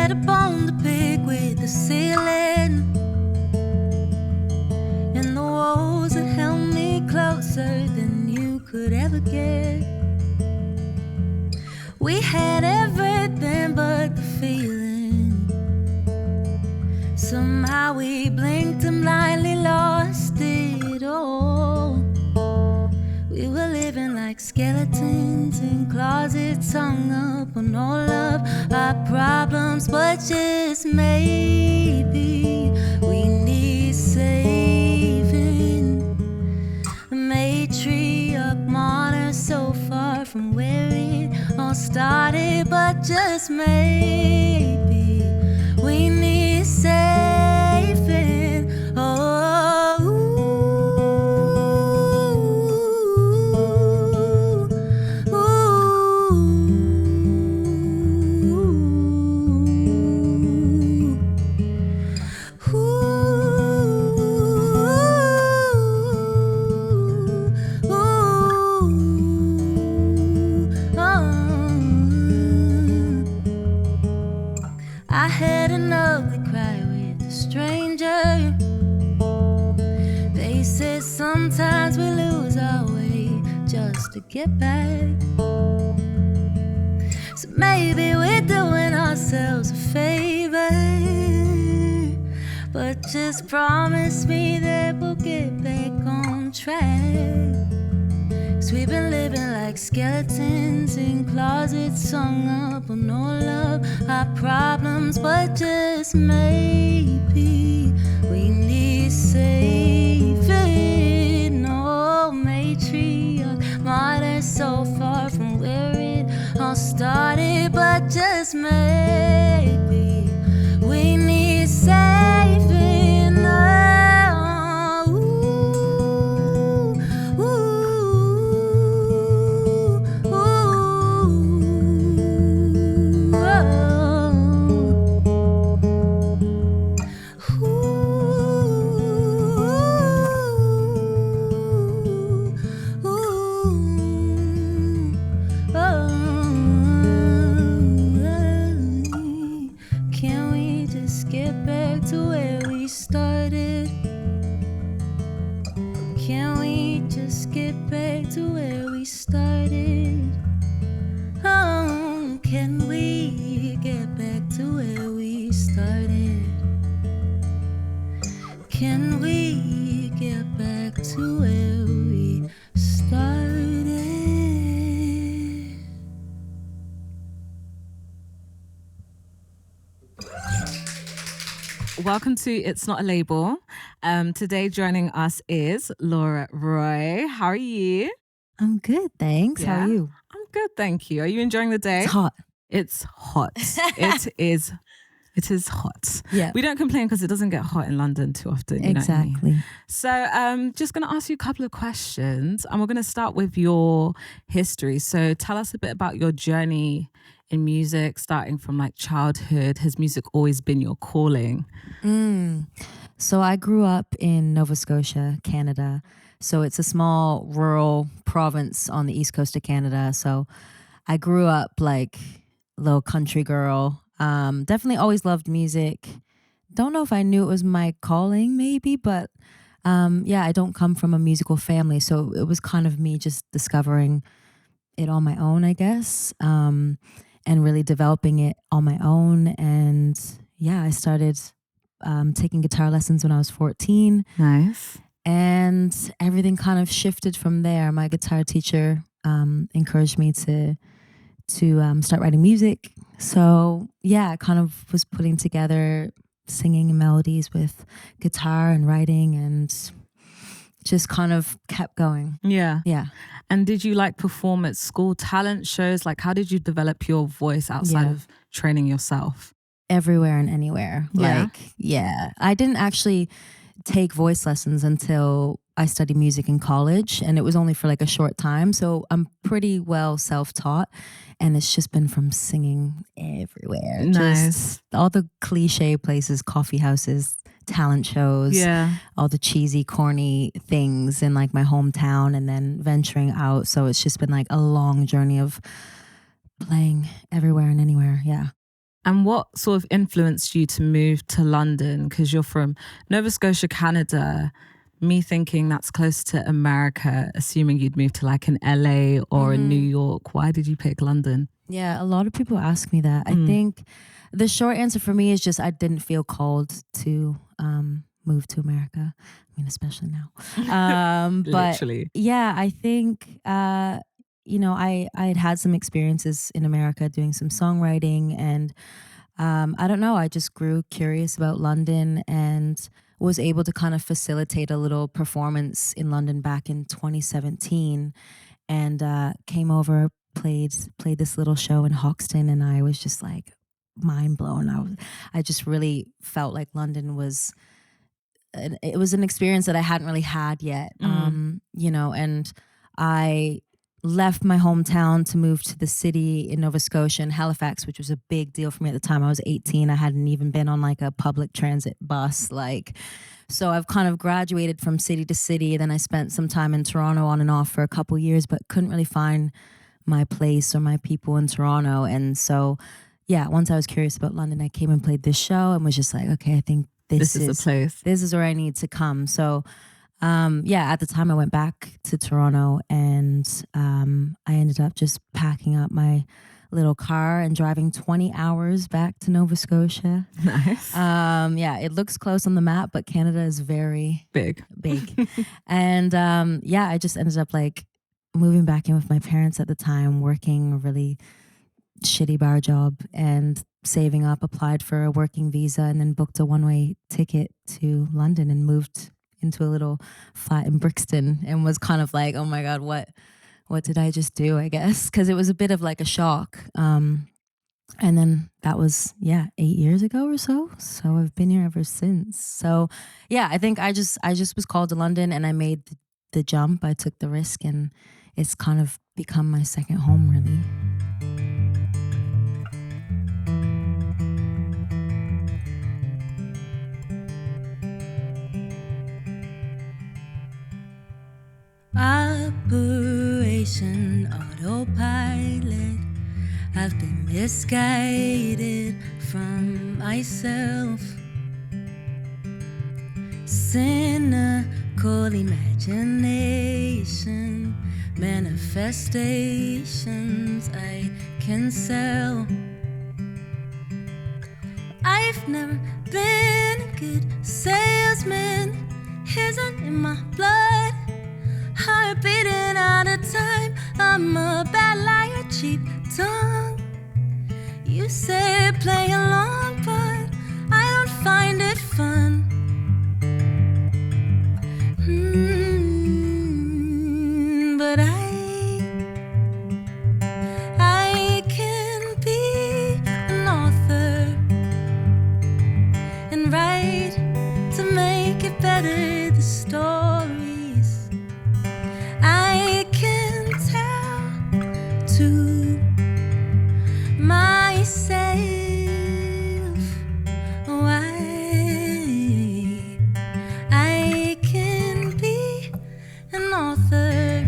had a bone to pick with the ceiling and the walls that held me closer than you could ever get. We had everything but the feeling. Somehow we blinked and blindly lost it all. We were living like skeletons in closets, hung up on all of our problems. But just maybe we need saving. A matriarch modern so far from where it all started. But just maybe we need saving. Oh, I had an ugly cry with a stranger. They said sometimes we lose our way just to get back. So maybe we're doing ourselves a favor, but just promise me that we'll get back on track. 'Cause we've been living like skeletons in closets, hung up on all of our problems. But just maybe we need saving. Oh, matriarch modern so far from where it all started. But just maybe we need saving. Can we just get back to where we started? Can we just get back to where we started? Oh, can we get back to where we started? Can we get back to where we started? Welcome to It's Not a Label. Today joining us is Laura Roy. How are you? I'm good, thanks. How Yeah? are you? I'm good, thank you. Are you enjoying the day? It's hot. It's hot. It is hot. Yeah. We don't complain because it doesn't get hot in London too often. You know what I mean? Exactly. So just going to ask you a couple of questions and we're going to start with your history. So tell us a bit about your journey in music, starting from like childhood. Has music always been your calling? So I grew up in Nova Scotia, Canada. So it's a small rural province on the east coast of Canada. So I grew up like little country girl. Definitely always loved music. Don't know if I knew it was my calling maybe, but yeah, I don't come from a musical family. So it was kind of me just discovering it on my own, I guess, and really developing it on my own. And yeah, I started taking guitar lessons when I was 14. Nice. And everything kind of shifted from there. My guitar teacher encouraged me to start writing music. So yeah, I kind of was putting together singing melodies with guitar and writing and just kind of kept going. Yeah. Yeah. And did you like perform at school talent shows? Like how did you develop your voice outside Yeah. of training yourself? Everywhere and anywhere. Yeah. Like, yeah. I didn't actually take voice lessons until I studied music in college, and it was only for like a short time. So I'm pretty well self-taught, and it's just been from singing everywhere. Nice. Just all the cliche places, coffee houses, talent shows, Yeah. all the cheesy, corny things in like my hometown, and then venturing out. So it's just been like a long journey of playing everywhere and anywhere. Yeah. And what sort of influenced you to move to London? Because you're from Nova Scotia, Canada. Me thinking that's close to America, assuming you'd move to like an LA or a New York. Why did you pick London? Yeah, a lot of people ask me that. I think the short answer for me is just I didn't feel called to move to America. I mean, especially now. But Literally. yeah, I think you know, I had some experiences in America doing some songwriting, and I don't know, I just grew curious about London and was able to kind of facilitate a little performance in London back in 2017, and came over, played this little show in Hoxton, and I was just like mind blown. I just really felt like London was it was an experience that I hadn't really had yet. You know, and I left my hometown to move to the city in Nova Scotia in Halifax, which was a big deal for me at the time. I was 18. I hadn't even been on like a public transit bus. So I've kind of graduated from city to city. Then I spent some time in Toronto on and off for a couple years, but couldn't really find my place or my people in Toronto. And so, yeah, once I was curious about London, I came and played this show and was just like, okay, I think this is the place. This is where I need to come. So yeah, at the time I went back to Toronto, and I ended up just packing up my little car and driving 20 hours back to Nova Scotia. Nice. Yeah, it looks close on the map, but Canada is very big. And yeah, I just ended up like moving back in with my parents at the time, working a really shitty bar job and saving up, applied for a working visa, and then booked a one-way ticket to London and moved into a little flat in Brixton, and was kind of like, oh my God, what did I just do, I guess? Because it was a bit of like a shock. And then that was, 8 years ago or so. So I've been here ever since. So yeah, I think I just was called to London, and I made the jump. I took the risk, and it's kind of become my second home, really. Operation Autopilot. I've been misguided from myself. Cynical imagination, manifestations I can sell. I've never been a good salesman, isn't in my blood. Heart beating out of time. I'm a bad liar, cheap tongue. You say play along, but I don't find it fun. But I can be an author and write to make it better, the stories I can tell to myself why I can be an author.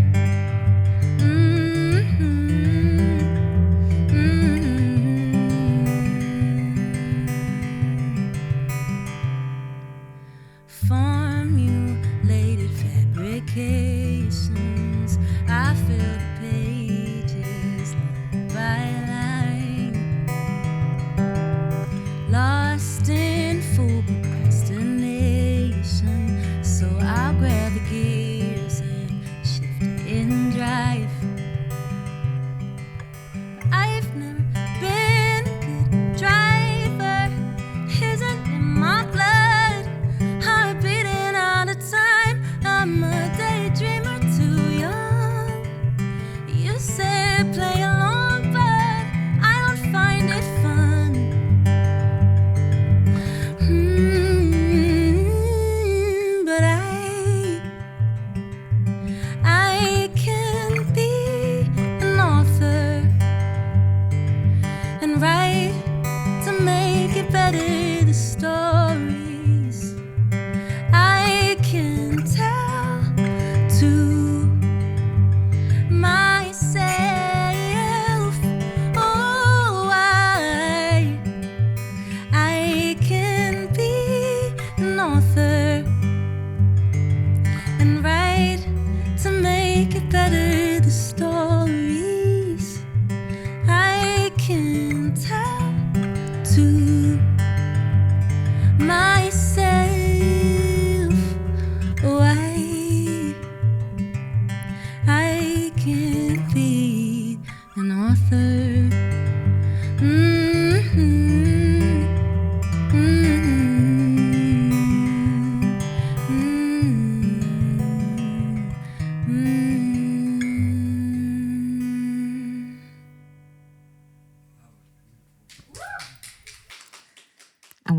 Formulated fabrications, I fill the pages line by line. Lost in full procrastination, so I'll grab the gears and shift it in drive. I've never been a good driver, isn't in my blood. Heart beating out of time, I'm a daydreamer.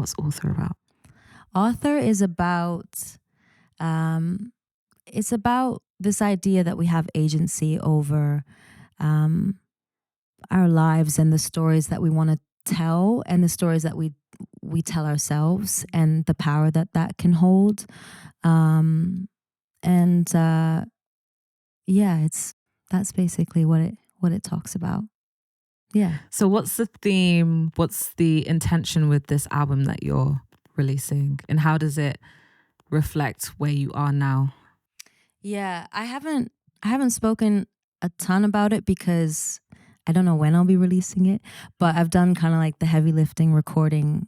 what's Author about? Author is about, it's about this idea that we have agency over our lives and the stories that we want to tell and the stories that we tell ourselves and the power that that can hold. That's basically what it talks about. Yeah. So what's the theme? What's the intention with this album that you're releasing? And how does it reflect where you are now? Yeah, I haven't spoken a ton about it because I don't know when I'll be releasing it, but I've done kind of like the heavy lifting recording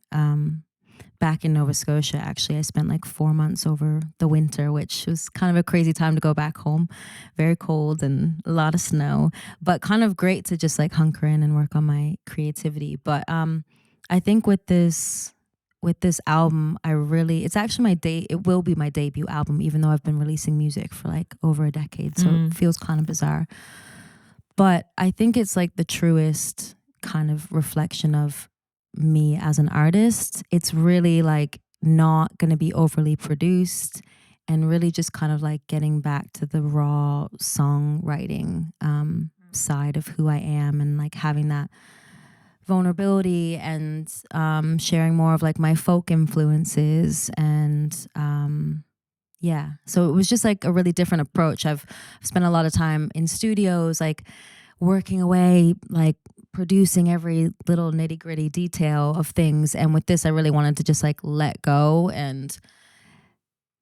back in Nova Scotia. Actually, I spent like 4 months over the winter, which was kind of a crazy time to go back home. Very cold and a lot of snow, but kind of great to just like hunker in and work on my creativity. But I think with this album, it's actually it will be my debut album, even though I've been releasing music for like over a decade. So it feels kind of bizarre. But I think it's like the truest kind of reflection of me as an artist. It's really like not going to be overly produced and really just kind of like getting back to the raw songwriting side of who I am and like having that vulnerability and sharing more of like my folk influences and yeah, so it was just like a really different approach. I've spent a lot of time in studios, like working away, like producing every little nitty gritty detail of things. And with this, I really wanted to just like let go and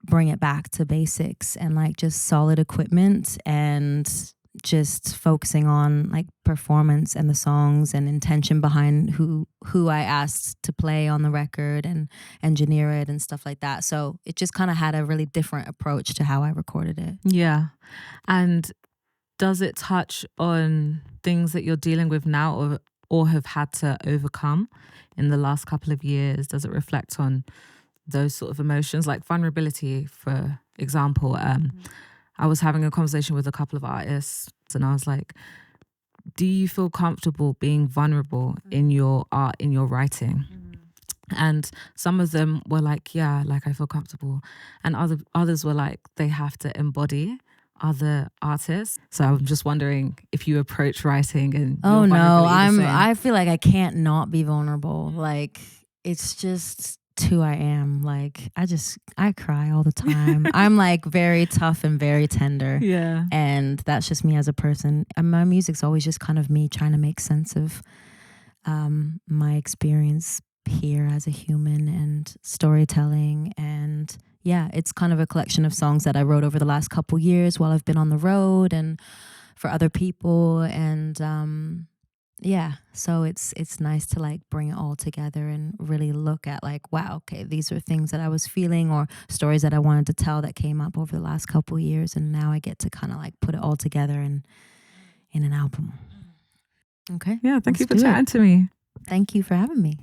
bring it back to basics and like just solid equipment and just focusing on like performance and the songs and intention behind who I asked to play on the record and engineer it and stuff like that. So it just kind of had a really different approach to how I recorded it. Yeah. And does it touch on things that you're dealing with now or have had to overcome in the last couple of years? Does it reflect on those sort of emotions, like vulnerability, for example? I was having a conversation with a couple of artists and I was like, do you feel comfortable being vulnerable in your art, in your writing? And some of them were like, yeah, like I feel comfortable. And others were like, they have to embody other artists. So I'm just wondering if you approach writing and oh no, I feel like I can't not be vulnerable. Like it's just who I am. Like I cry all the time. I'm like very tough and very tender. Yeah. And that's just me as a person. And my music's always just kind of me trying to make sense of my experience here as a human and storytelling. And yeah, it's kind of a collection of songs that I wrote over the last couple years while I've been on the road and for other people. And yeah, so it's nice to like bring it all together and really look at like, wow, okay, these are things that I was feeling or stories that I wanted to tell that came up over the last couple years, and now I get to kind of like put it all together in an album. Okay. Yeah, thank you for chatting to me. Thank you for having me.